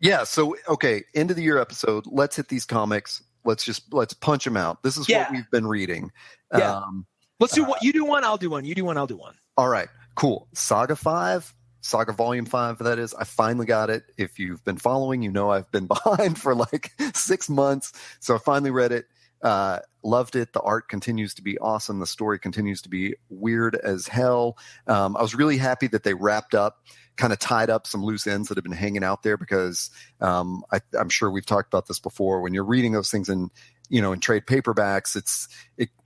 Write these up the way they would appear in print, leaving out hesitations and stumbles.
Yeah. So, okay. End of the year episode. Let's hit these comics. Let's punch them out. This is what we've been reading. Yeah. Let's do one. You do one. I'll do one. You do one. I'll do one. All right. Cool. Saga Volume 5, that is. I finally got it. If you've been following, you know I've been behind for like 6 months. So I finally read it. Loved it. The art continues to be awesome. The story continues to be weird as hell. I was really happy that they wrapped up, kind of tied up some loose ends that have been hanging out there, because I'm sure we've talked about this before. When you're reading those things in trade paperbacks,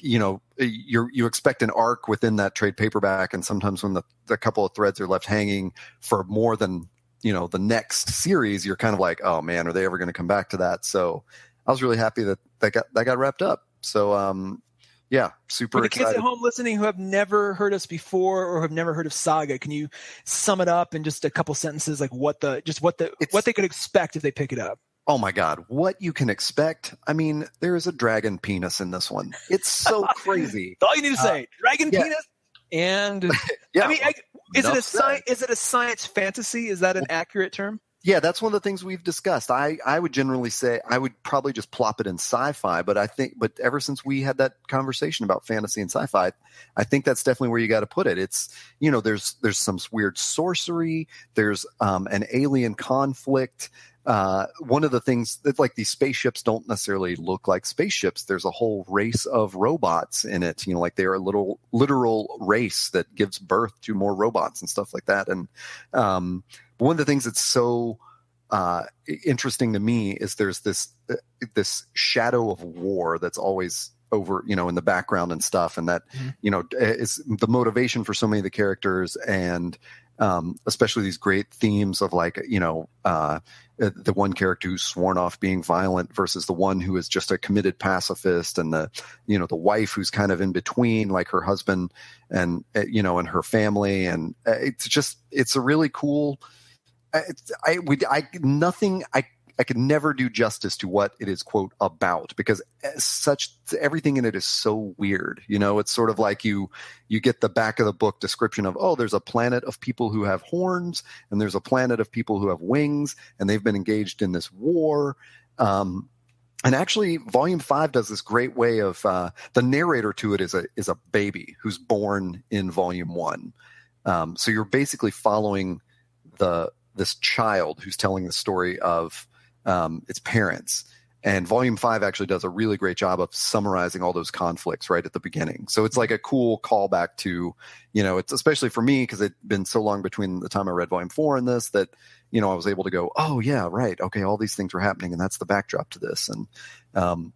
you expect an arc within that trade paperback, and sometimes when the couple of threads are left hanging for more than the next series, you're kind of like, oh man, are they ever going to come back to that? So I was really happy that got wrapped up. So yeah, super For the excited. kids at home listening who have never heard us before or have never heard of Saga, can you sum it up in just a couple sentences, like what they could expect if they pick it up? Oh my God, what you can expect. I mean, there is a dragon penis in this one. It's so crazy. That's all you need to say. Dragon penis. And yeah, I mean, is it a science fantasy? Is that an accurate term? Yeah, that's one of the things we've discussed. I would generally say I would probably just plop it in sci-fi, but ever since we had that conversation about fantasy and sci-fi, I think that's definitely where you got to put it. It's, there's some weird sorcery, there's an alien conflict. One of the things that, like, these spaceships don't necessarily look like spaceships. There's a whole race of robots in it, like they are a literal race that gives birth to more robots and stuff like that. And one of the things that's so interesting to me is there's this shadow of war that's always over, in the background and stuff. And that, is the motivation for so many of the characters, and especially these great themes of, like, the one character who's sworn off being violent versus the one who is just a committed pacifist, and the wife who's kind of in between, like her husband and her family. And it's a really cool, I could never do justice to what it is, quote, about, because everything in it is so weird. It's sort of like you get the back of the book description of, oh, there's a planet of people who have horns, and there's a planet of people who have wings, and they've been engaged in this war. And actually, Volume 5 does this great way of the narrator to it is a baby who's born in Volume 1. So you're basically following this child who's telling the story of its parents. And Volume 5 actually does a really great job of summarizing all those conflicts right at the beginning. So it's like a cool callback to, it's especially for me, because it'd been so long between the time I read Volume 4 and this, that, I was able to go, oh yeah, right. Okay. All these things were happening, and that's the backdrop to this. And,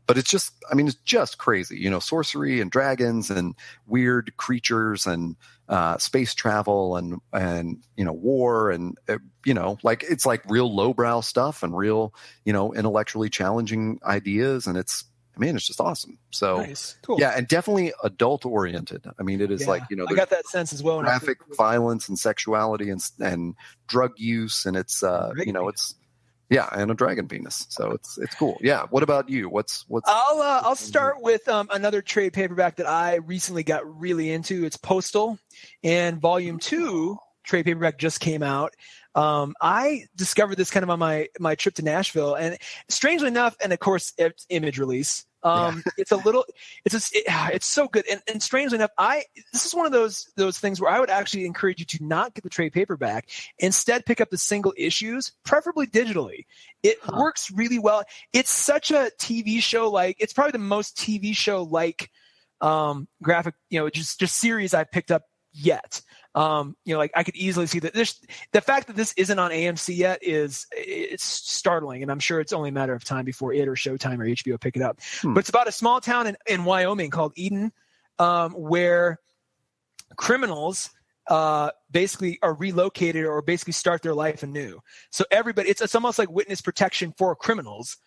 but it's just crazy, sorcery and dragons and weird creatures and, space travel and war and, like, it's like real lowbrow stuff and real, intellectually challenging ideas. And it's just awesome. So nice. Cool. Yeah. And definitely adult oriented. it is like, I got that sense as well. Graphic violence and sexuality and drug use. And it's, and a dragon penis. So it's cool. Yeah. What about you? What's I'll start with another trade paperback that I recently got really into. It's Postal, and Volume 2 trade paperback just came out. I discovered this kind of on my trip to Nashville, and strangely enough, and of course it's Image release. It's so good. And strangely enough, this is one of those things where I would actually encourage you to not get the trade paperback. Instead, pick up the single issues, preferably digitally. It works really well. It's such a TV show, like, it's probably the most TV show like graphic, just series I picked up yet. Like, I could easily see that the fact that this isn't on AMC yet it's startling, and I'm sure it's only a matter of time before it or Showtime or HBO pick it up. But it's about a small town in Wyoming called Eden, where criminals basically are relocated or basically start their life anew. So everybody, it's almost like witness protection for criminals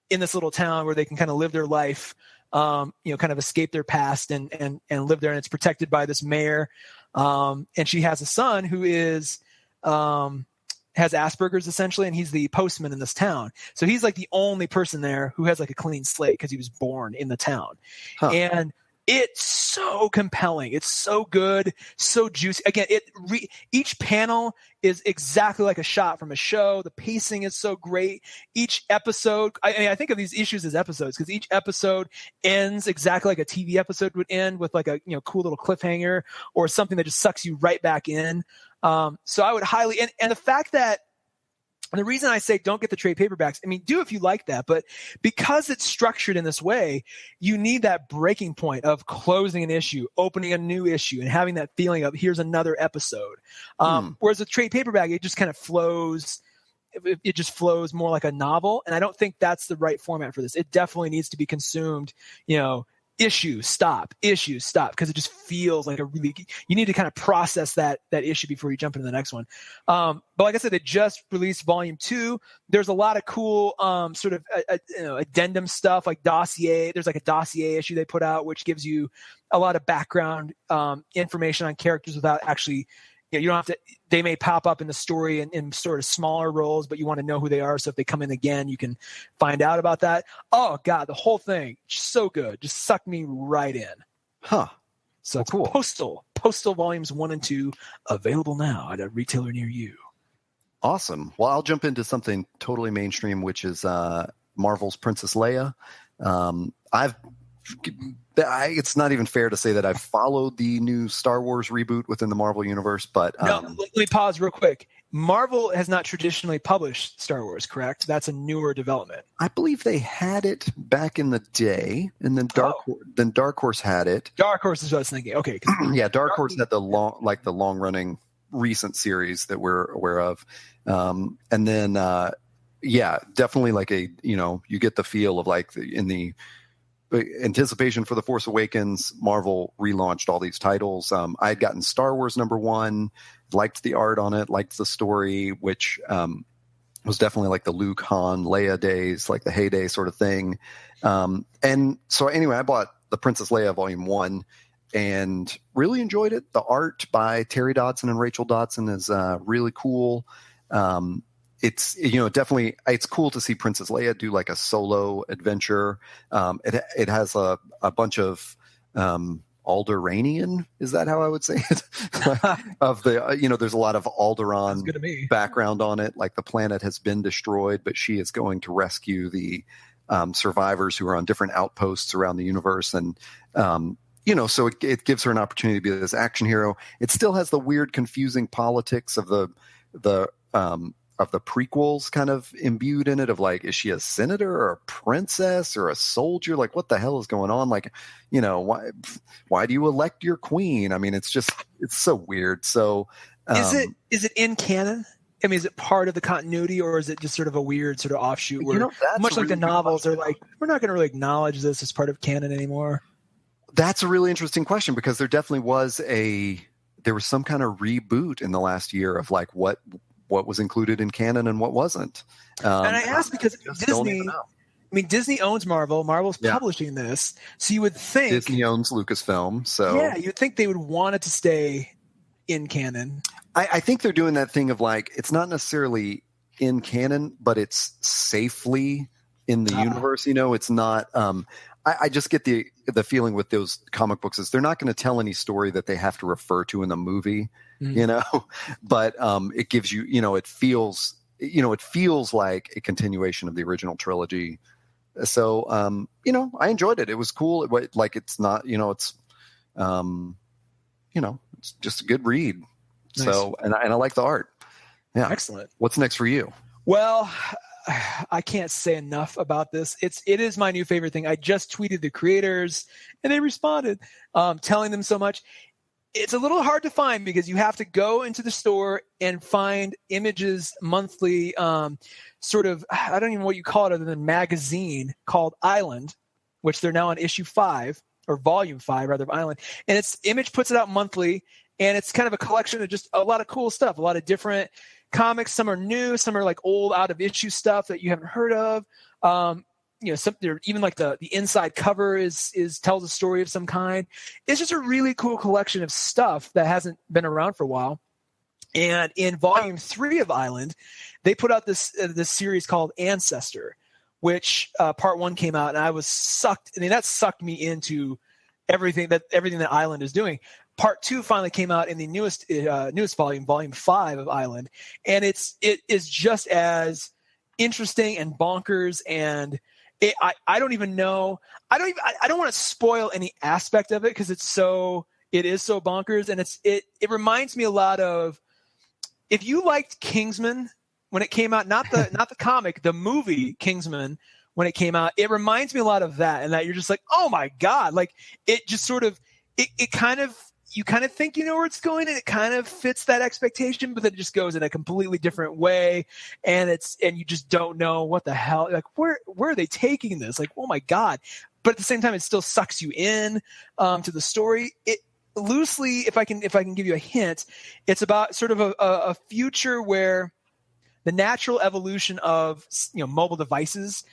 in this little town where they can kind of live their life, kind of escape their past and live there. And it's protected by this mayor. And she has a son who has Asperger's essentially, and he's the postman in this town. So he's like the only person there who has like a clean slate because he was born in the town. And It's so compelling. It's so good, so juicy. Again, each panel is exactly like a shot from a show. The pacing is so great. Each episode, I think of these issues as episodes because each episode ends exactly like a TV episode would end, with like a cool little cliffhanger or something that just sucks you right back in. So I would highly, and the fact that, and the reason I say don't get the trade paperbacks, I mean, do if you like that, but because it's structured in this way, you need that breaking point of closing an issue, opening a new issue, and having that feeling of here's another episode. Whereas a trade paperback, it just kind of flows. It just flows more like a novel, and I don't think that's the right format for this. It definitely needs to be consumed, issue stop, because it just feels like you need to kind of process that issue before you jump into the next one. But like I said, they just released volume 2. There's a lot of cool sort of addendum stuff, like dossier. There's like a dossier issue they put out, which gives you a lot of background information on characters without actually, you don't have to, they may pop up in the story in sort of smaller roles, but you want to know who they are. So if they come in again, you can find out about that. Oh God, the whole thing, so good. Just sucked me right in. Huh. So it's cool. Postal volumes 1 and 2 available now at a retailer near you. Awesome. Well, I'll jump into something totally mainstream, which is Marvel's Princess Leia. It's not even fair to say that I've followed the new Star Wars reboot within the Marvel universe, but no, let me pause real quick. Marvel has not traditionally published Star Wars, correct? That's a newer development. I believe they had it back in the day, and then Dark Horse had it. Dark Horse is what I was thinking. Okay, yeah, Dark Horse had the long running recent series that we're aware of, and then definitely like you get the feel of like in the anticipation for The Force Awakens, Marvel relaunched all these titles. I had gotten Star Wars #1, liked the art on it, liked the story, which was definitely like the Luke, Han, Leia days, like the heyday sort of thing. And so anyway, I bought the Princess Leia Volume 1 and really enjoyed it. The art by Terry Dodson and Rachel Dodson is really cool. It's definitely, it's cool to see Princess Leia do like a solo adventure. It has a bunch of Alderaanian, is that how I would say it? Of the there's a lot of Alderaan background on it. Like the planet has been destroyed, but she is going to rescue the survivors who are on different outposts around the universe, and so it gives her an opportunity to be this action hero. It still has the weird, confusing politics of the prequels kind of imbued in it, of like, is she a senator or a princess or a soldier? Like, what the hell is going on? Like, why do you elect your queen? I mean, it's so weird. So is it in canon? I mean, is it part of the continuity, or is it just sort of a weird sort of offshoot where much like the novels are like, we're not going to really acknowledge this as part of canon anymore? That's a really interesting question, because there definitely was some kind of reboot in the last year of like what was included in canon and what wasn't. And I asked because Disney owns Marvel. Marvel's publishing this. So you would think Disney owns Lucasfilm. So yeah, you'd think they would want it to stay in canon. I think they're doing that thing of like, it's not necessarily in canon, but it's safely in the universe. It's not, I just get the feeling with those comic books is they're not going to tell any story that they have to refer to in the movie, but it gives you, it feels like a continuation of the original trilogy. So, I enjoyed it. It was cool. It's not, it's just a good read. Nice. So, and I like the art. Yeah. Excellent. What's next for you? Well, I can't say enough about this. It is my new favorite thing. I just tweeted the creators and they responded, telling them so much. It's a little hard to find because you have to go into the store and find Image's monthly sort of, I don't even know what you call it other than magazine called Island, which they're now on issue 5 or volume 5 rather of Island. And Image puts it out monthly, and it's kind of a collection of just a lot of cool stuff, a lot of different comics. Some are new, some are like old out of issue stuff that you haven't heard of. Even like the inside cover tells a story of some kind. It's just a really cool collection of stuff that hasn't been around for a while. And in volume 3 of Island, they put out this series called Ancestor, which part 1 came out, and I was sucked. I mean, that sucked me into everything that Island is doing. Part 2 finally came out in the newest volume, Volume 5 of Island, and it is just as interesting and bonkers. And I don't even know. I don't want to spoil any aspect of it because it is so bonkers, and it reminds me a lot of, if you liked Kingsman when it came out, not the comic, the movie Kingsman when it came out, it reminds me a lot of that, and that you're just like, oh my God, like it just sort of it kind of, you kind of think you know where it's going, and it kind of fits that expectation, but then it just goes in a completely different way, and you just don't know what the hell, like where are they taking this? Like, oh my God. But at the same time, it still sucks you in to the story. It loosely, if I can give you a hint, it's about sort of a future where the natural evolution of mobile devices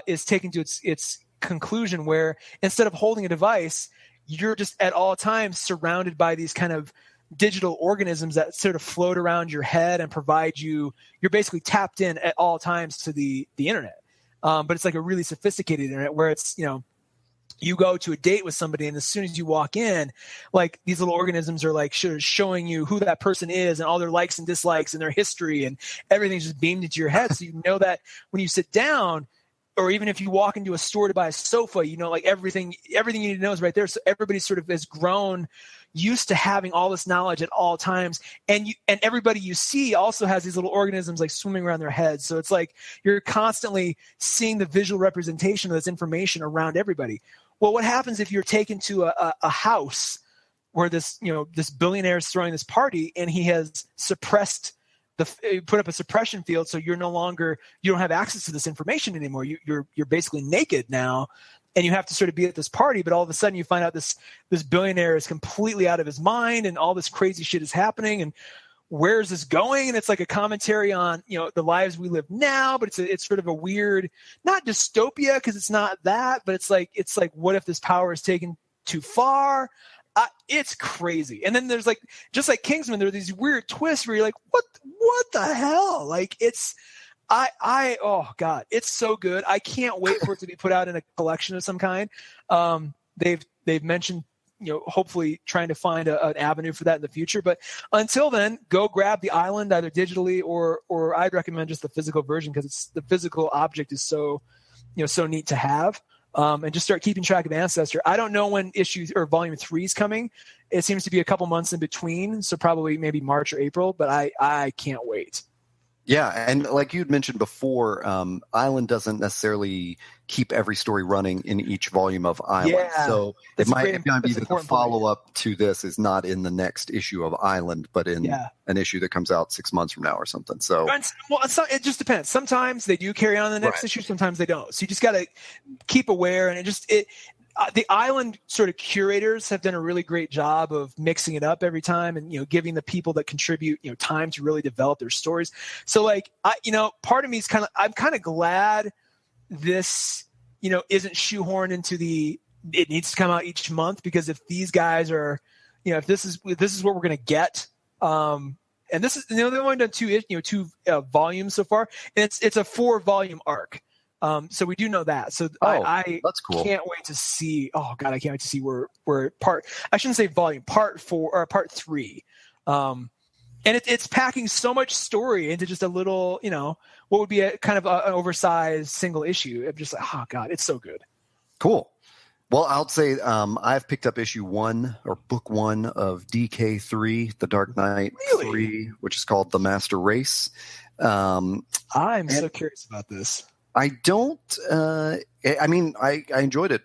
is taken to its conclusion, where instead of holding a device, you're just at all times surrounded by these kind of digital organisms that sort of float around your head and provide you're basically tapped in at all times to the internet. But it's like a really sophisticated internet where it's, you go to a date with somebody, and as soon as you walk in, like these little organisms are like showing you who that person is and all their likes and dislikes and their history, and everything's just beamed into your head. So you know that when you sit down, or even if you walk into a store to buy a sofa, like everything you need to know is right there. So everybody sort of has grown used to having all this knowledge at all times. And everybody you see also has these little organisms like swimming around their heads. So it's like you're constantly seeing the visual representation of this information around everybody. Well, what happens if you're taken to a house where this billionaire is throwing this party, and he has put up a suppression field, so you don't have access to this information anymore. You're basically naked now, and you have to sort of be at this party, but all of a sudden you find out this billionaire is completely out of his mind, and all this crazy shit is happening, and where's this going? And it's like a commentary on the lives we live now, but it's sort of a weird, not dystopia because it's not that, but it's like what if this power is taken too far? It's crazy. And then there's like, just like Kingsman, there are these weird twists where you're like, what the hell? Like oh God, it's so good. I can't wait for it to be put out in a collection of some kind. They've mentioned, hopefully trying to find an avenue for that in the future. But until then, go grab the Island either digitally or I'd recommend just the physical version, because the physical object is so neat to have. And just start keeping track of Ancestor. I don't know when volume 3 is coming. It seems to be a couple months in between, so probably maybe March or April, but I can't wait. Yeah, and like you'd mentioned before, Island doesn't necessarily keep every story running in each volume of Island. Yeah, so it might be that the follow-up to this is not in the next issue of Island, but in an issue that comes out 6 months from now or something. So, it just depends. Sometimes they do carry on the next issue, sometimes they don't. So you just got to keep aware, and the Island sort of curators have done a really great job of mixing it up every time, and giving the people that contribute time to really develop their stories. So like part of me is I'm kind of glad this isn't shoehorned into it needs to come out each month, because if these guys are if this is what we're going to get, and this is they've only done two volumes so far, and it's a 4-volume arc. So we do know that. So that's cool. Can't wait to see. Oh God, I can't wait to see where I shouldn't say volume, part 4 or part 3. And it's packing so much story into just a little, what would be a kind of an oversized single issue. I'm just like, oh God, it's so good. Cool. Well, I'll say I've picked up issue 1 or book 1 of DK3, The Dark Knight 3, which is called The Master Race. I'm so curious about this. I don't. I enjoyed it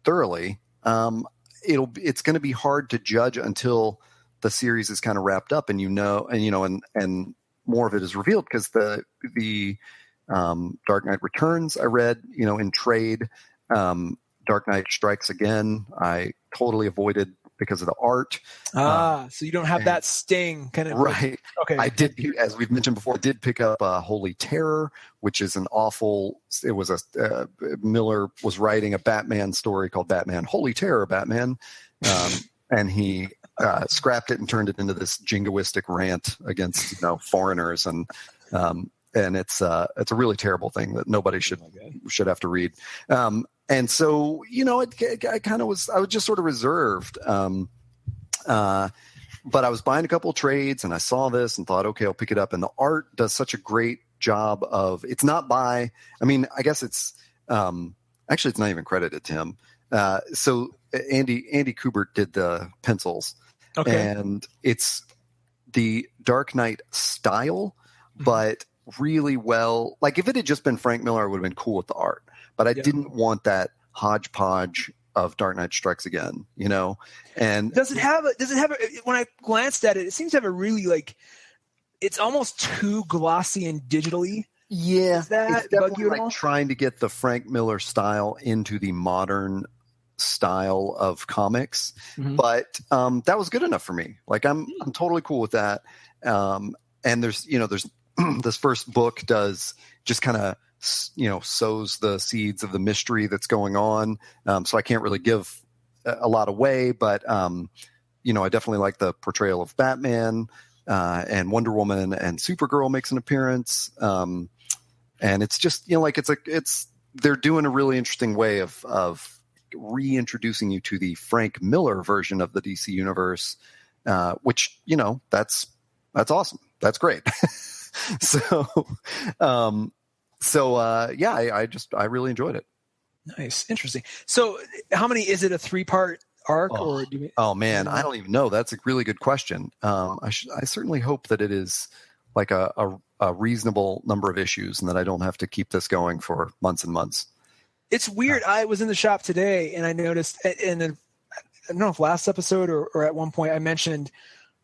thoroughly. It's going to be hard to judge until the series is kind of wrapped up, and and more of it is revealed, because the Dark Knight Returns I read in trade. Dark Knight Strikes Again I totally avoided because of the art. So you don't have that sting kind of. Right. Okay. I did, as we've mentioned before, I did pick up Holy Terror, which is Miller was writing a Batman story called Batman Holy Terror Batman. And he scrapped it and turned it into this jingoistic rant against foreigners, and it's a really terrible thing that nobody should have to read. And so, I kind of I was just sort of reserved. But I was buying a couple of trades and I saw this and thought, okay, I'll pick it up. And the art does such a great job of, it's not by, I guess it's, actually it's not even credited to him. So Andy Kubert did the pencils. Okay. And it's the Dark Knight style, but really well, like if it had just been Frank Miller, I would have been cool with the art, but I didn't want that hodgepodge of Dark Knight Strikes Again, and does it have when I glanced at it seems to have a really it's almost too glossy and digitally. Yeah. Is that it's definitely bug you at like all? trying to get the Frank Miller style into the modern style of comics. But that was good enough for me. Like I'm totally cool with that. And there's this first book does just kind of sows the seeds of the mystery that's going on. So I can't really give a lot away, but I definitely like the portrayal of Batman and Wonder Woman, and Supergirl makes an appearance. And it's just, they're doing a really interesting way of reintroducing you to the Frank Miller version of the DC universe, which, that's awesome. That's great. I really enjoyed it. Nice. Interesting. So how many, is it a 3-part arc or do we, oh man, I don't even know. That's a really good question. I certainly hope that it is like a reasonable number of issues and that I don't have to keep this going for months and months. It's weird. I was in the shop today and I noticed, and I don't know if last episode or at one point I mentioned,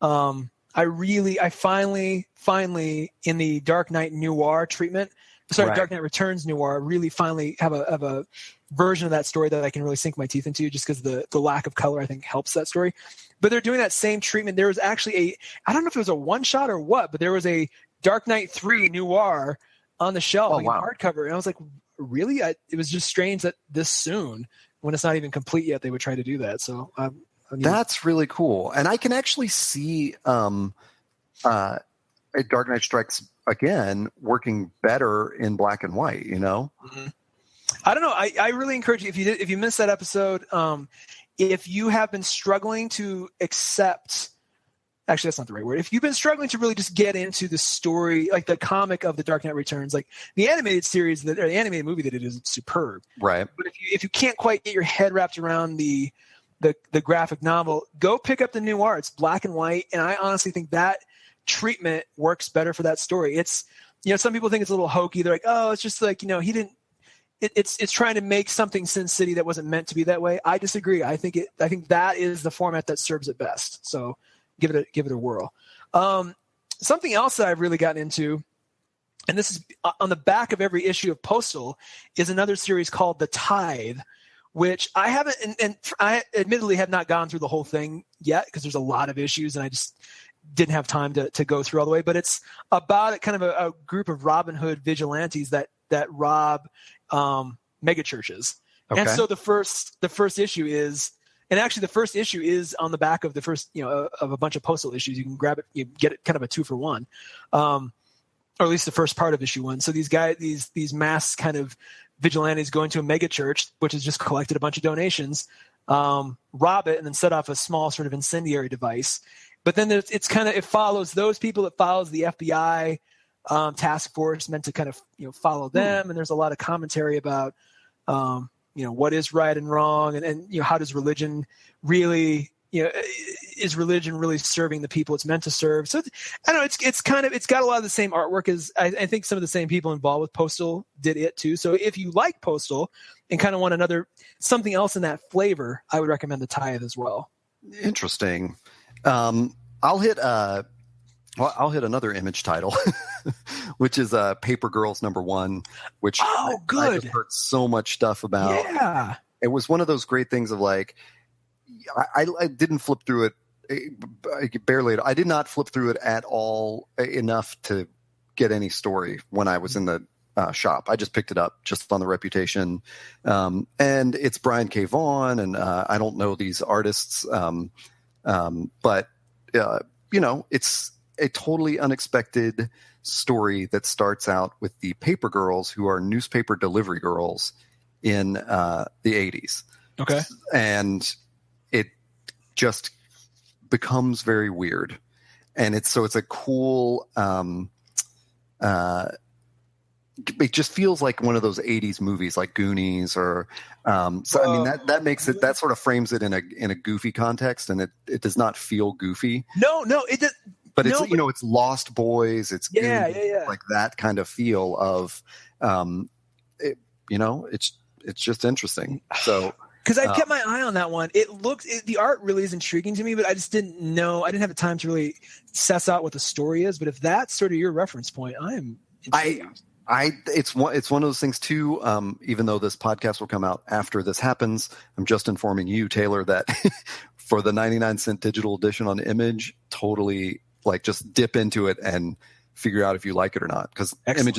I finally in the Dark Knight Noir treatment, Dark Knight Returns Noir, really finally have a version of that story that I can really sink my teeth into, just because the lack of color I think helps that story. But they're doing that same treatment. There was actually I don't know if it was a one shot or what, but there was a Dark Knight 3 Noir on the shelf, in hardcover, and I was like, really? It was just strange that this soon, when it's not even complete yet, they would try to do that. So that's really cool, and I can actually see a Dark Knight Strikes Again working better in black and white. I don't know. I really encourage you, if you missed that episode, if you have been struggling to accept. Actually, that's not the right word. If you've been struggling to really just get into the story, like the comic of the Dark Knight Returns, like the animated series or the animated movie that it is superb. Right. But if you can't quite get your head wrapped around the graphic novel, go pick up the Noir. It's black and white, and I honestly think that treatment works better for that story. It's, some people think it's a little hokey. They're like, oh, it's just like, he didn't. It's trying to make something Sin City that wasn't meant to be that way. I disagree. I think that is the format that serves it best. So give it a whirl. Something else that I've really gotten into, and this is on the back of every issue of Postal, is another series called The Tithe, which I haven't, and I admittedly have not gone through the whole thing yet because there's a lot of issues and I just didn't have time to go through all the way. But it's about kind of a group of Robin Hood vigilantes that rob mega churches. Okay. And so the first issue is, and actually the first issue is on the back of the first, of a bunch of Postal issues. You can grab it, you get it kind of a 2-for-1, or at least the first part of issue 1. So these guys, these mass kind of vigilantes go into a mega church, which has just collected a bunch of donations, rob it, and then set off a small sort of incendiary device. But then it follows those people. It follows the FBI task force meant to kind of follow them. And there's a lot of commentary about what is right and wrong, and how does religion really, is religion really serving the people it's meant to serve? So I don't know, it's got a lot of the same artwork as I think some of the same people involved with Postal did it too. So if you like Postal and kind of want something else in that flavor, I would recommend The Tithe as well. Interesting. I'll hit another Image title, which is Paper Girls #1, which good. I just heard so much stuff about. Yeah, it was one of those great things of like, I didn't flip through it barely. I did not flip through it at all enough to get any story when I was in the shop. I just picked it up just on the reputation, and it's Brian K. Vaughan, and I don't know these artists, but it's a totally unexpected story that starts out with the Paper Girls, who are newspaper delivery girls, in the 80s. Okay. And it just becomes very weird. And it's a cool, it just feels like one of those 80s movies like Goonies or, I mean, that makes it, that sort of frames it in a goofy context, and it does not feel goofy. No, it does. But it's, it's Lost Boys, it's Goonies, like that kind of feel of, it's just interesting. So, because I kept my eye on that one. The art really is intriguing to me, but I just didn't know. I didn't have the time to really suss out what the story is. But if that's sort of your reference point, it's one of those things too. Even though this podcast will come out after this happens, I'm just informing you, Taylor, that for the 99-cent digital edition on Image, totally like just dip into it and figure out if you like it or not. Because Image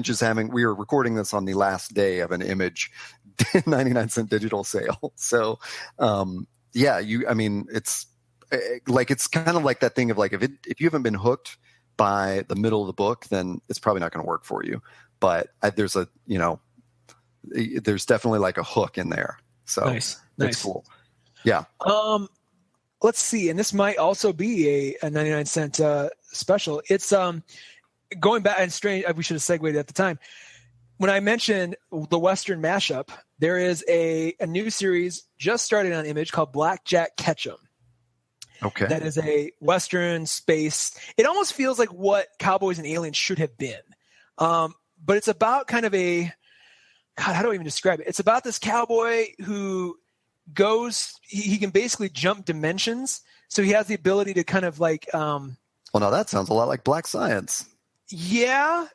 is having. We are recording this on the last day of an Image 99-cent digital sale. So, it's like, it's kind of like that thing of like, if you haven't been hooked by the middle of the book, then it's probably not going to work for you. But there's definitely like a hook in there. So nice. It's cool. Yeah. Let's see. And this might also be a 99-cent special. It's going back, and strange, we should have segued at the time. When I mentioned the Western mashup, there is a new series just started on Image called Blackjack Ketchum. Okay. That is a Western space. It almost feels like what Cowboys and Aliens should have been. But it's about kind of how do I even describe it? It's about this cowboy who he can basically jump dimensions. So he has the ability to kind of like, well, now that sounds a lot like Black Science. Yeah,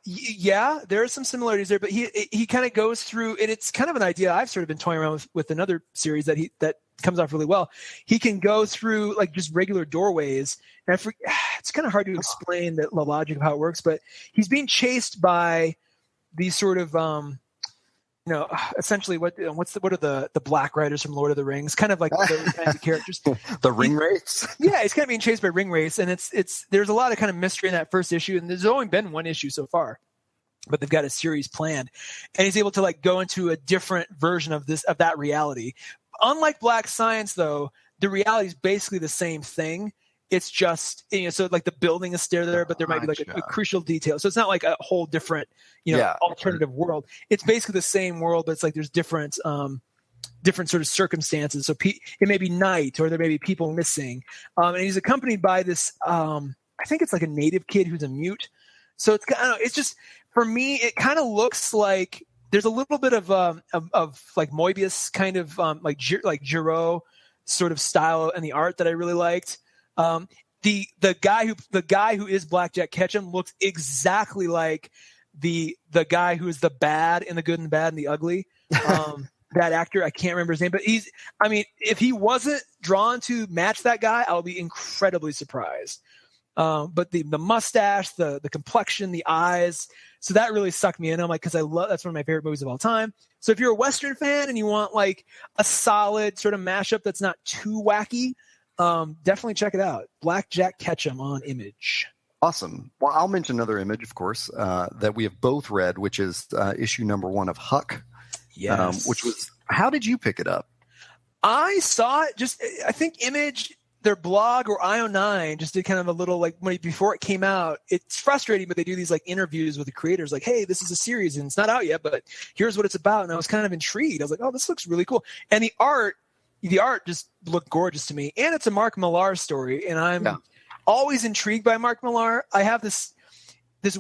there are some similarities there, but he kind of goes through, and it's kind of an idea I've sort of been toying around with another series that comes off really well. He can go through like just regular doorways, and it's kind of hard to explain the logic of how it works, but he's being chased by these sort of essentially what are the Black Riders from Lord of the Rings, kind of like those kinds of characters. The ring wraiths. Yeah, he's kind of being chased by ring wraiths, and it's there's a lot of kind of mystery in that first issue, and there's only been one issue so far, but they've got a series planned, and he's able to like go into a different version of that reality. Unlike Black Science, though, the reality is basically the same thing. It's just, so like the building is still there, but there might be like a crucial detail. So it's not like a whole different, alternative world. It's basically the same world, but it's like there's different sort of circumstances. So it may be night, or there may be people missing. And he's accompanied by this, I think it's like a native kid who's a mute. So it's just, for me, it kind of looks like there's a little bit of like Moebius kind of like Giraud sort of style in the art that I really liked. The guy who is Blackjack Ketchum looks exactly like the guy who is the bad in The Good and the Bad and the Ugly. That actor, I can't remember his name, but if he wasn't drawn to match that guy, I'll be incredibly surprised. But the mustache, the complexion, the eyes, so that really sucked me in. I'm like, because that's one of my favorite movies of all time. So if you're a Western fan and you want like a solid sort of mashup that's not too wacky, definitely check it out. Blackjack Ketchum on Image. Awesome. Well, I'll mention another Image, of course, that we have both read, which is issue number 1 of Huck. Yes. Which was, how did you pick it up? I saw it I think Image, their blog, or IO9 just did kind of a little like before it came out. It's frustrating, but they do these like interviews with the creators, like, hey, this is a series and it's not out yet, but here's what it's about. And I was kind of intrigued. I was like, oh, this looks really cool. And the art just looked gorgeous to me. And it's a Mark Millar story. And I'm always intrigued by Mark Millar. I have this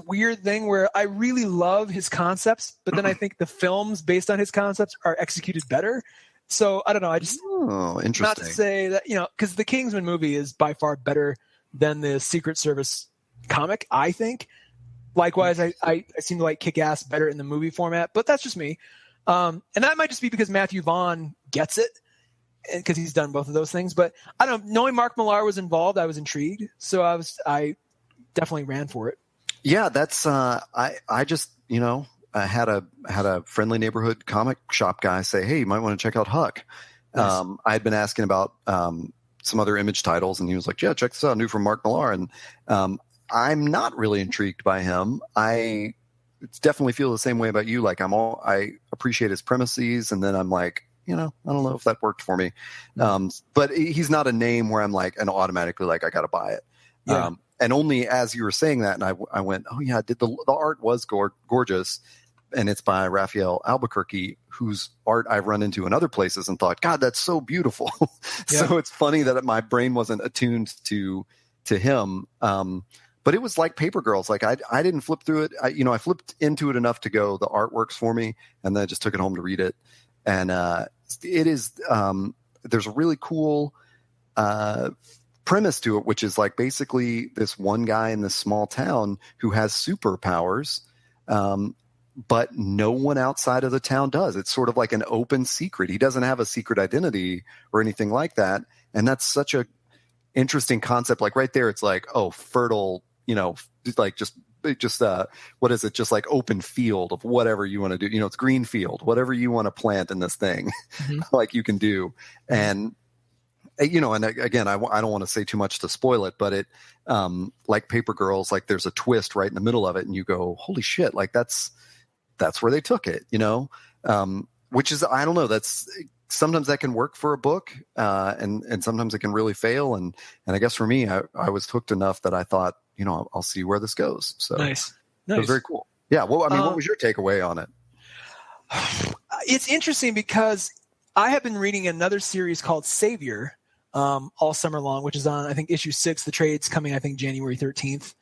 weird thing where I really love his concepts, but then I think the films based on his concepts are executed better. So I don't know. Interesting. Not to say that, because the Kingsman movie is by far better than the Secret Service comic, I think. Likewise, I seem to like Kick-Ass better in the movie format, but that's just me. And that might just be because Matthew Vaughn gets it, because he's done both of those things. But I don't know. Knowing Mark Millar was involved, I was intrigued, so I definitely ran for it. Yeah, that's I just I had a friendly neighborhood comic shop guy say, hey, you might want to check out Huck. Nice. I had been asking about some other Image titles, and he was like, yeah, check this out, new from Mark Millar. And I'm not really intrigued by him. definitely feel the same way about you. Like I appreciate his premises, and then I'm like, I don't know if that worked for me. But he's not a name where I'm like, and automatically like, I got to buy it. Yeah. And only as you were saying that, and I went, oh yeah, the art was gorgeous. And it's by Raphael Albuquerque, whose art I've run into in other places and thought, God, that's so beautiful. Yeah. So it's funny that my brain wasn't attuned to him. But it was like Paper Girls. Like I didn't flip through it. I flipped into it enough to go, the art works for me. And then I just took it home to read it. And it is, there's a really cool premise to it, which is like basically this one guy in this small town who has superpowers. But no one outside of the town does. It's sort of like an open secret. He doesn't have a secret identity or anything like that. And that's such a interesting concept. Like right there, it's like, oh, fertile, like just what is it? Just like open field of whatever you want to do. It's green field, whatever you want to plant in this thing, like you can do. And, and again, I don't want to say too much to spoil it, but it, like Paper Girls, like there's a twist right in the middle of it and you go, holy shit, like that's where they took it, which is, I don't know, that's sometimes that can work for a book. And sometimes it can really fail. And I guess for me, I was hooked enough that I thought, I'll see where this goes. So nice. It was very cool. Yeah. Well, I mean, what was your takeaway on it? It's interesting because I have been reading another series called Savior all summer long, which is on, I think, issue 6. The trade's coming, I think, January 13th.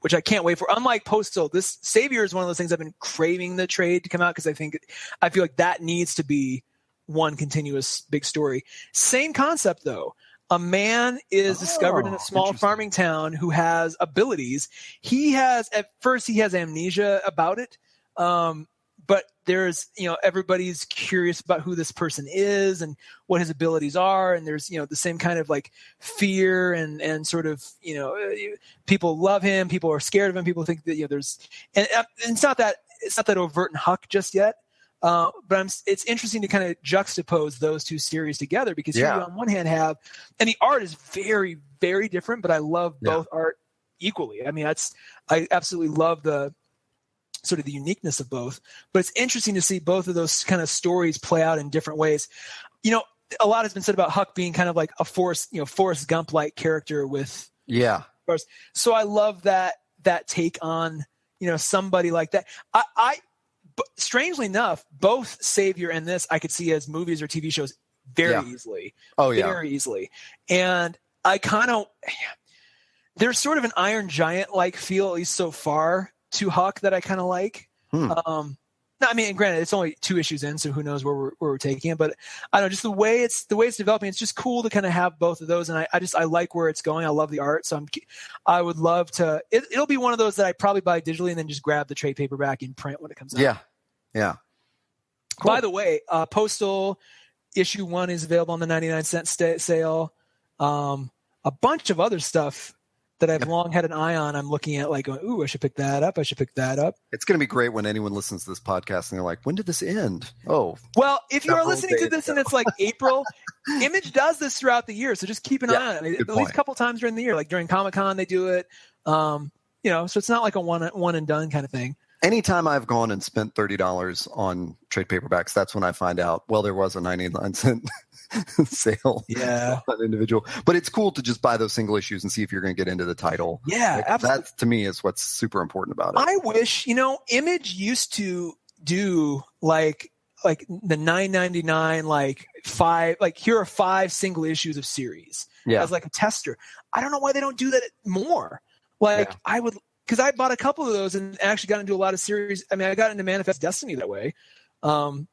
Which I can't wait for. Unlike Postal, this Savior is one of those things I've been craving the trade to come out because I feel like that needs to be one continuous big story. Same concept though. A man is discovered in a small farming town who has abilities. At first he has amnesia about it. But there's, everybody's curious about who this person is and what his abilities are. And there's, the same kind of like fear and sort of, people love him. People are scared of him. People think that, and it's not that overt and Huck just yet. But it's interesting to kind of juxtapose those two series together because you on one hand have, and the art is very, very different, but I love both art equally. I mean, I absolutely love the sort of the uniqueness of both, but it's interesting to see both of those kind of stories play out in different ways. A lot has been said about Huck being kind of like a Forrest Gump-like character with, so I love that take on, somebody like that. But strangely enough, both Savior and this I could see as movies or TV shows very easily. Oh yeah. Very easily. And I there's sort of an Iron Giant-like feel, at least so far, to Huck that I kind of like. No, I mean, granted, it's only 2 issues in, so who knows where we're taking it. But I don't know, just the way it's developing. It's just cool to kind of have both of those, and I like where it's going. I love the art, so I would love to. It'll be one of those that I probably buy digitally and then just grab the trade paperback in print when it comes out. Yeah. Cool. By the way, Postal issue 1 is available on the 99-cent sale. A bunch of other stuff that I've long had an eye on. I'm looking at like going, ooh, I should pick that up. It's going to be great when anyone listens to this podcast and they're like, when did this end? Oh, well, if you are listening to this and it's like April, Image does this throughout the year. So just keep an eye on it. At least a couple times during the year, like during Comic-Con, they do it. So it's not like a one and done kind of thing. Anytime I've gone and spent $30 on trade paperbacks, that's when I find out, well, there was a 99-cent sale on individual. But it's cool to just buy those single issues and see if you're going to get into the title. Yeah, absolutely. That to me is what's super important about it. I wish, Image used to do like the $9.99, like 5, like here are 5 single issues of series as like a tester. I don't know why they don't do that more. I would. Because I bought a couple of those and actually got into a lot of series. I mean, I got into Manifest Destiny that way. So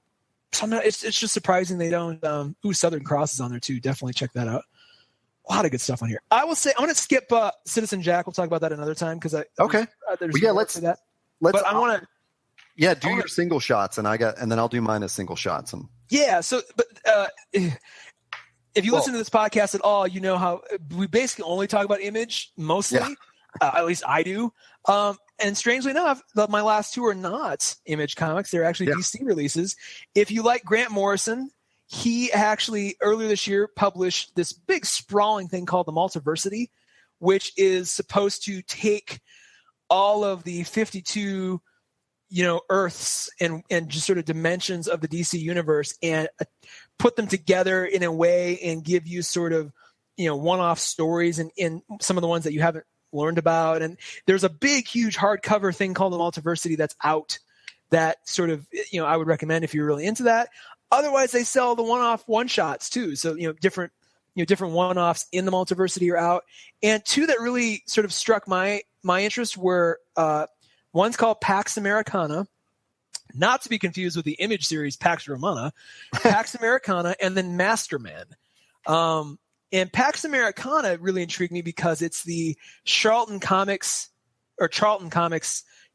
it's just surprising they don't. Southern Cross is on there too. Definitely check that out. A lot of good stuff on here. I will say I'm going to skip Citizen Jack. We'll talk about that another time because let's that. But I want to. Yeah, do your single shots and then I'll do mine as single shots. So if you listen to this podcast at all, you know how we basically only talk about Image mostly. Yeah. At least I do. And strangely enough, my last 2 are not Image comics. They're actually DC releases. If you like Grant Morrison, he actually earlier this year published this big sprawling thing called The Multiversity, which is supposed to take all of the 52 Earths and just sort of dimensions of the DC universe and put them together in a way and give you sort of, one-off stories and in some of the ones that you haven't learned about. And there's a big, huge hardcover thing called the Multiversity that's out that sort of, I would recommend if you're really into that. Otherwise, they sell the one-off one-shots too. So, different one-offs in the Multiversity are out. And two that really sort of struck my interest were, one's called Pax Americana, not to be confused with the Image series Pax Romana, Pax Americana, and then Masterman. And Pax Americana really intrigued me because it's the Charlton Comics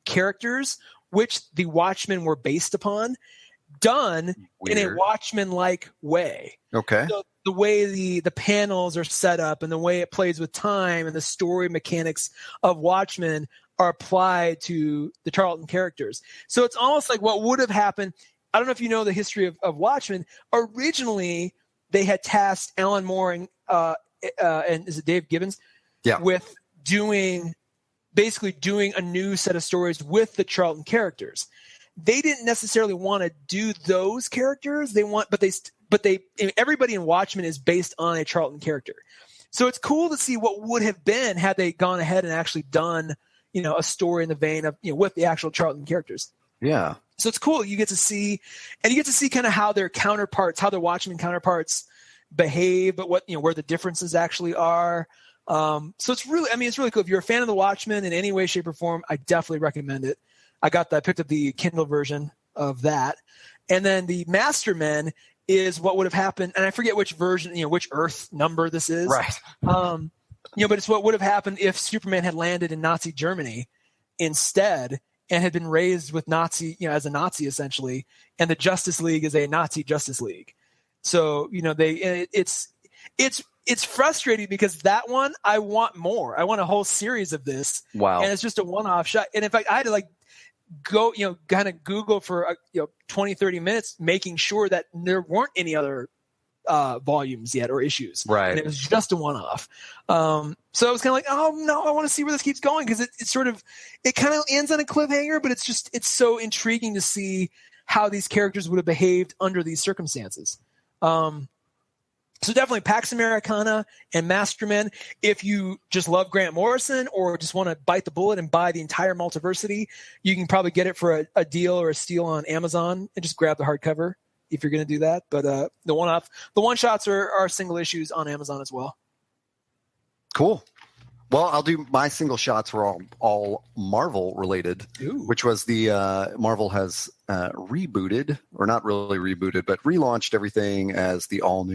characters, which the Watchmen were based upon, done in a Watchmen-like way. Okay. So the way the panels are set up and the way it plays with time and the story mechanics of Watchmen are applied to the Charlton characters. So it's almost like what would have happened. I don't know if you know the history of Watchmen. Originally, they had tasked Alan Moore and is it Dave Gibbons? Yeah. With basically doing a new set of stories with the Charlton characters. They didn't necessarily want to do those characters. But everybody in Watchmen is based on a Charlton character. So it's cool to see what would have been had they gone ahead and actually done, a story in the vein of, with the actual Charlton characters. Yeah. So it's cool. You get to see kind of how their Watchmen counterparts behave, but where the differences actually are. So it's really cool. If you're a fan of the Watchmen in any way, shape, or form, I definitely recommend it. I picked up the Kindle version of that. And then the Mastermen is what would have happened. And I forget which version, which Earth number this is. Right. But it's what would have happened if Superman had landed in Nazi Germany instead and had been raised with as a Nazi essentially. And the Justice League is a Nazi Justice League. So, it's frustrating because that one, I want more. I want a whole series of this. Wow. And it's just a one-off shot. And in fact, I had to go, kind of Google for 20, 30 minutes, making sure that there weren't any other volumes yet or issues. Right. And it was just a one-off. So I was kind of like, oh no, I want to see where this keeps going. Cause it kind of ends on a cliffhanger, but it's so intriguing to see how these characters would have behaved under these circumstances. So definitely Pax Americana and Masterman. If you just love Grant Morrison or just want to bite the bullet and buy the entire Multiversity, you can probably get it for a deal or a steal on Amazon and just grab the hardcover if you're going to do that. But the one-shots are single issues on Amazon as well. Cool. Well, I'll do my single shots were all Marvel related, which was the Marvel has rebooted, or not really rebooted, but relaunched everything as the all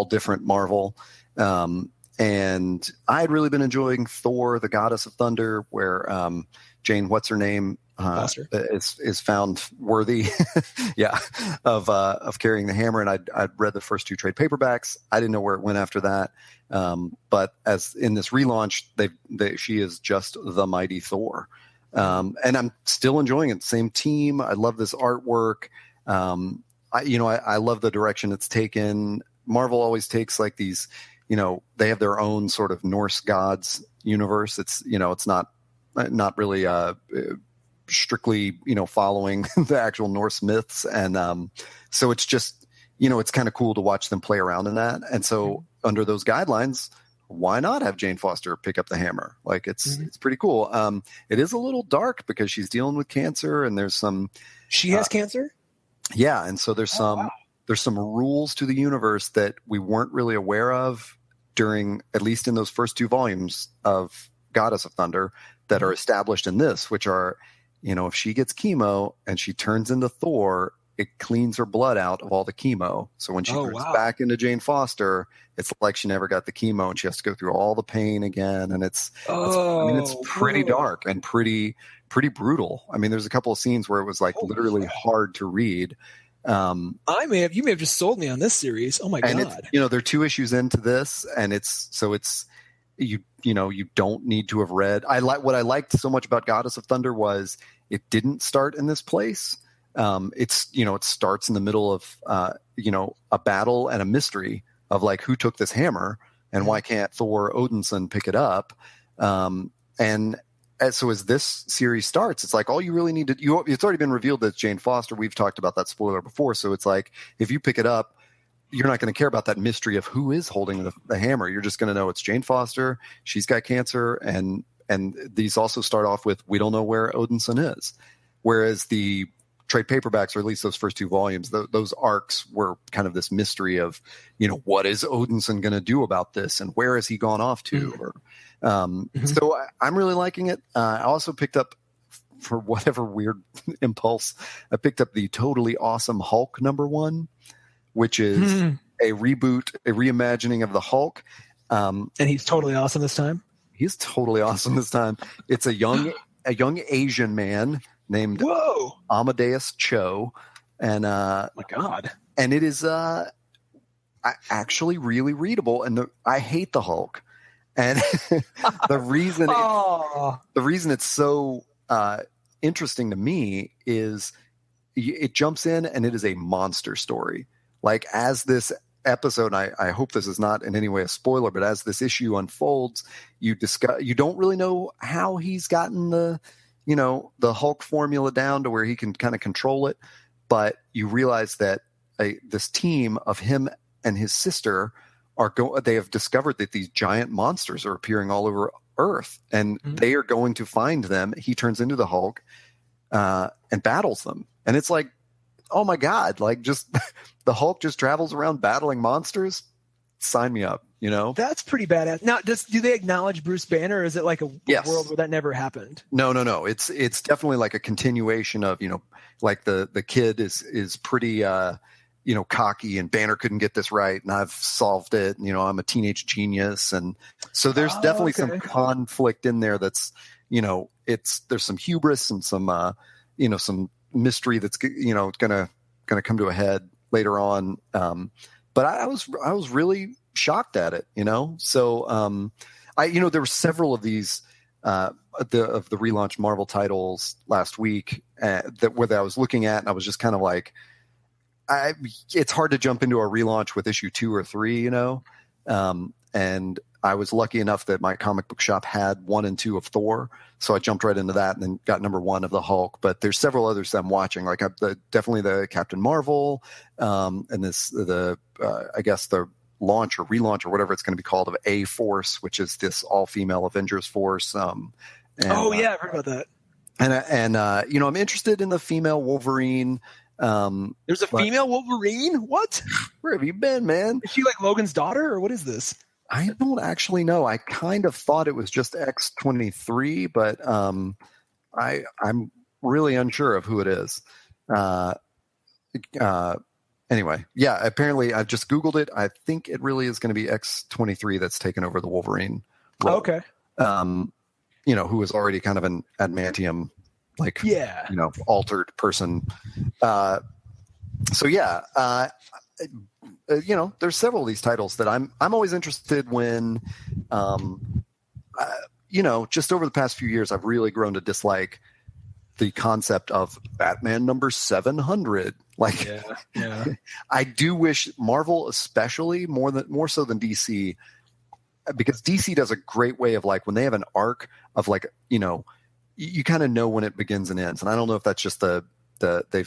different Marvel. And I had really been enjoying Thor, the Goddess of Thunder, where Jane, what's her name, is found worthy, of carrying the hammer. And I'd read the first two trade paperbacks. I didn't know where it went after that. But as in this relaunch, she is just the mighty Thor. And I'm still enjoying it. Same team. I love this artwork. I love the direction it's taken. Marvel always takes like these, they have their own sort of Norse gods universe. It's, it's not really, strictly, following the actual Norse myths. And, so it's just, it's kind of cool to watch them play around in that. And so under those guidelines, why not have Jane Foster pick up the hammer? Like it's pretty cool. It is a little dark because she's dealing with cancer and there's some, she has cancer. Yeah. And so there's some rules to the universe that we weren't really aware of during, at least in those first two volumes of Goddess of Thunder, that are established in this, which are, if she gets chemo and she turns into Thor, it cleans her blood out of all the chemo. So when she turns back into Jane Foster, it's like she never got the chemo and she has to go through all the pain again. And it's pretty dark and pretty brutal. I mean, there's a couple of scenes where it was like literally hard to read. You may have just sold me on this series. Oh my God. They're 2 issues into this and you don't need to have read. What I liked so much about Goddess of Thunder was it didn't start in this place. It starts in the middle of, a battle and a mystery of like who took this hammer and why can't Thor Odinson pick it up? And as this series starts, it's like all you really need to it's already been revealed that it's Jane Foster. We've talked about that spoiler before, so it's like if you pick it up, you're not going to care about that mystery of who is holding the hammer. You're just going to know it's Jane Foster. She's got cancer, and these also start off with we don't know where Odinson is, whereas the trade paperbacks, or at least those first 2 volumes, those arcs were kind of this mystery of, what is Odinson going to do about this, and where has he gone off to? So I'm really liking it. I also picked up, for whatever weird impulse, I picked up the Totally Awesome Hulk #1, which is a reboot, a reimagining of the Hulk. And he's totally awesome this time. He's totally awesome this time. It's a young Asian man named Amadeus Cho, and my God, and it is actually really readable. And I hate the Hulk, and the reason it's so interesting to me is it jumps in and it is a monster story. Like, as this episode, I hope this is not in any way a spoiler, but as this issue unfolds, you don't really know how he's gotten the Hulk formula down to where he can kind of control it, but you realize that this team of him and his sister they have discovered that these giant monsters are appearing all over Earth, and they are going to find them. He turns into the Hulk and battles them, and it's like, oh my God, like, just the Hulk just travels around battling monsters. Sign me up, That's pretty badass. Now, do they acknowledge Bruce Banner, or is it like a world where that never happened? No. It's definitely like a continuation of, like the kid is pretty, cocky, and Banner couldn't get this right, and I've solved it. I'm a teenage genius. And so there's definitely some conflict in there that's, there's some hubris and some, some mystery that's, gonna come to a head later on. But I was really shocked at it, So there were several of these of the relaunched Marvel titles last week that I was looking at, and I was just kind of like, it's hard to jump into a relaunch with issue 2 or 3, and I was lucky enough that my comic book shop had 1 and 2 of Thor, so I jumped right into that and then got #1 of the Hulk. But there's several others that I'm watching, like definitely the Captain Marvel, and I guess the launch or relaunch or whatever it's going to be called of A-Force, which is this all-female Avengers force. I've heard about that. And I'm interested in the female Wolverine. There's a female Wolverine? What? Where have you been, man? Is she like Logan's daughter, or what is this? I don't actually know. I kind of thought it was just X-23, but I'm really unsure of who it is. Anyway, yeah, apparently I just Googled it. I think it really is going to be X-23 that's taken over the Wolverine role. Okay. Who was already kind of an adamantium, altered person. There's several of these titles that I'm always interested when, just over the past few years, I've really grown to dislike the concept of Batman #700. Like, I do wish Marvel, especially more so than DC, because DC does a great way of, like, when they have an arc of, like, you kind of know when it begins and ends. And I don't know if that's just they've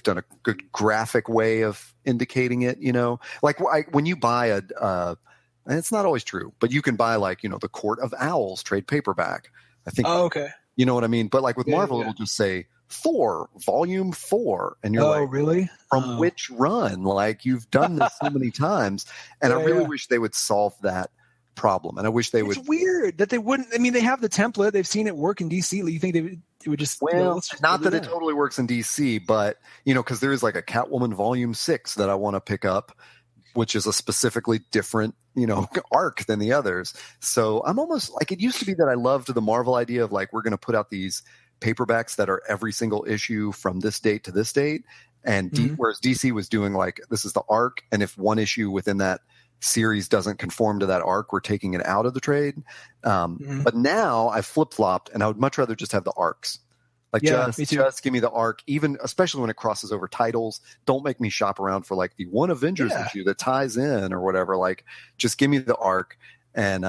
done a good graphic way of indicating it, like when you buy and it's not always true, but you can buy, like, the Court of Owls trade paperback. I think, you know what I mean? But like with Marvel, it'll just say Thor Volume 4. And you're like, really? From which run? Like, you've done this so many times. And I really wish they would solve that problem. And I wish they would. It's weird that they wouldn't. I mean, they have the template. They've seen it work in DC. You think it would just. Well, not that it totally works in DC, but, because there is like a Catwoman Volume 6 that I want to pick up, which is a specifically different, arc than the others. So I'm almost like, it used to be that I loved the Marvel idea of, like, we're going to put out these paperbacks that are every single issue from this date to this date. And whereas DC was doing, like, this is the arc, and if one issue within that series doesn't conform to that arc, we're taking it out of the trade. But now I've flip-flopped, and I would much rather just have the arcs. Like, just give me the arc, even especially when it crosses over titles. Don't make me shop around for, like, the one Avengers issue that ties in or whatever. Like, just give me the arc, and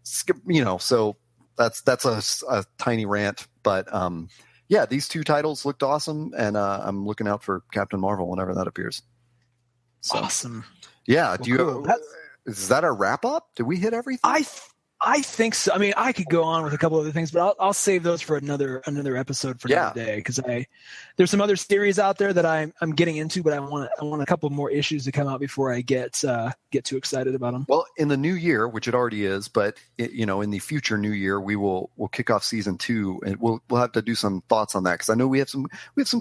skip. So that's a tiny rant, but yeah, these 2 titles looked awesome, and I'm looking out for Captain Marvel whenever that appears. So, awesome. Yeah. Well, cool. Is that a wrap up? Did we hit everything? I think so. I mean, I could go on with a couple other things, but I'll save those for another episode for another day, because there's some other series out there that I'm getting into, but I want a couple more issues to come out before I get too excited about them. Well, in the new year, which it already is, but in the future new year, we'll kick off season 2, and we'll have to do some thoughts on that, because I know we have some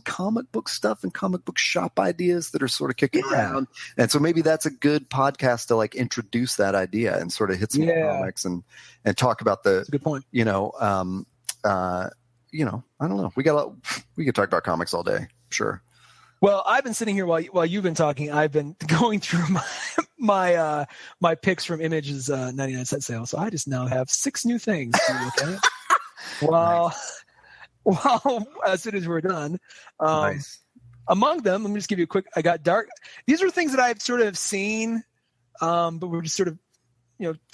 comic book stuff and comic book shop ideas that are sort of kicking around, and so maybe that's a good podcast to like introduce that idea and sort of hit some comics and talk about That's a good point. I don't know. We could talk about comics all day. Sure. Well, I've been sitting here while you've been talking. I've been going through my picks from Image's 99-cent sale. So I just now have 6 new things to look at. Well, as soon as we're done, Nice. Among them, let me just give you a quick. I got Dark. These are things that I've sort of seen, but we're just sort of,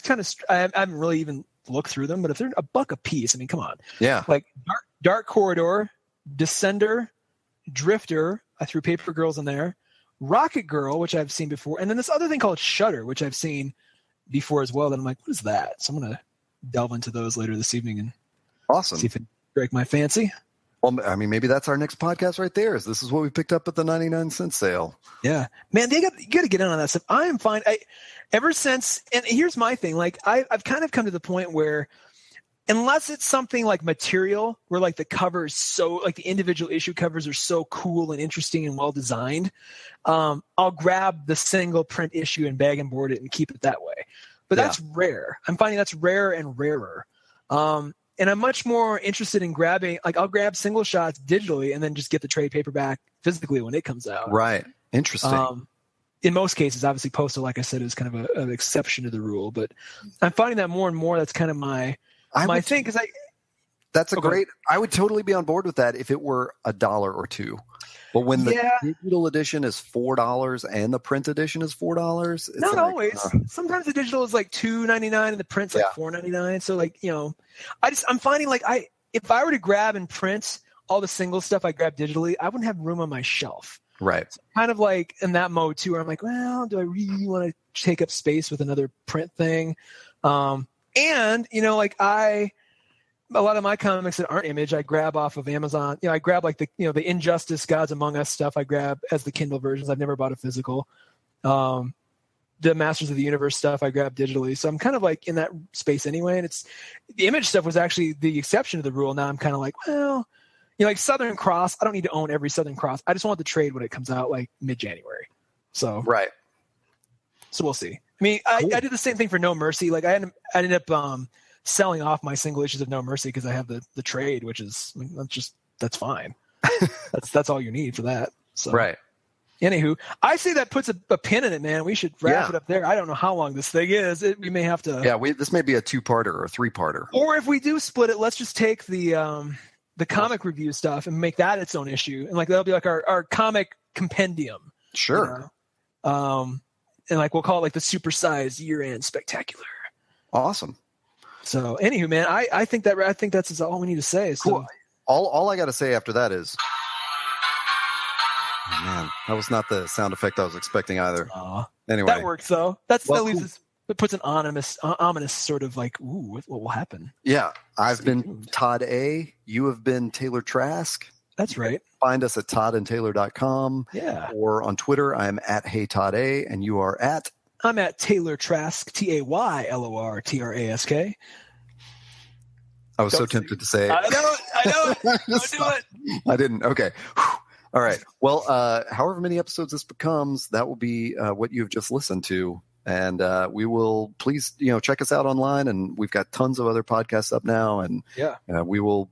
kind of. I haven't really even looked through them. But if they're $1 a piece, I mean, come on. Yeah. Like Dark Corridor, Descender, Drifter. I threw Paper Girls in there. Rocket Girl, which I've seen before, and then this other thing called Shudder, which I've seen before as well. That I'm like, what is that? So I'm gonna delve into those later this evening and awesome. see if it break my fancy. Well, I mean, maybe that's our next podcast right there. This is what we picked up at the 99-cent sale. Yeah, man, you got to get in on that stuff. I am fine. Ever since, and here's my thing. Like I've kind of come to the point where, unless it's something like material, where like the cover is so, like the individual issue covers are so cool and interesting and well designed, I'll grab the single print issue and bag and board it and keep it that way. But that's rare. I'm finding that's rarer and rarer. And I'm much more interested in grabbing, like I'll grab single shots digitally and then just get the trade paperback physically when it comes out. Right. Interesting. In most cases, obviously Postal, like I said, is kind of an exception to the rule, but I'm finding that more and more that's kind of my thing. Cause I would totally be on board with that if it were $1 or $2. But when the digital edition is $4 and the print edition is $4, it's not always. Sometimes the digital is like $2.99 and the print's like $4.99. So like, I'm finding like if I were to grab and print all the single stuff I grab digitally, I wouldn't have room on my shelf. Right. So kind of like in that mode too, where I'm like, well, do I really want to take up space with another print thing? And like a lot of my comics that aren't Image, I grab off of Amazon. I grab like the Injustice, Gods Among Us stuff. I grab as the Kindle versions. I've never bought a physical. The Masters of the Universe stuff I grab digitally. So I'm kind of like in that space anyway. And the Image stuff was actually the exception to the rule. Now I'm kind of like, well, like Southern Cross. I don't need to own every Southern Cross. I just want the trade when it comes out like mid-January. So right. So we'll see. I mean, cool. I did the same thing for No Mercy. Like I ended up selling off my single issues of No Mercy because I have the trade, which is that's fine. that's all you need for that. So right. Anywho, I say that puts a pin in it, man. We should wrap it up there. I don't know how long this thing is. We may have to. Yeah, this may be a 2-parter or a 3-parter. Or if we do split it, let's just take the comic review stuff and make that its own issue, and like that'll be like our comic compendium. Sure. And like we'll call it like the supersized year-end spectacular. Awesome. So, anywho, man, I think that's all we need to say. So. Cool. All I got to say after that is, oh, man, that was not the sound effect I was expecting either. Anyway, that works though. That leaves us. It puts an ominous sort of like, ooh, what will happen? Yeah, I've been Todd A. You have been Taylor Trask. That's right. Find us at toddandtaylor.com. Yeah. Or on Twitter, I'm at HeyToddA, and you are at. I'm at Taylor Trask, TaylorTrask. I was so tempted to say it. I know. Don't do it. I didn't. Okay. All right. Well, however many episodes this becomes, that will be what you've just listened to. And we will please, check us out online. And we've got tons of other podcasts up now. And we will,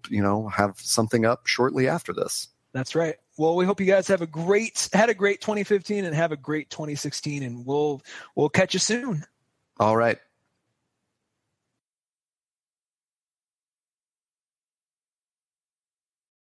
have something up shortly after this. That's right. Well, we hope you guys had a great 2015 and have a great 2016, and we'll catch you soon. All right.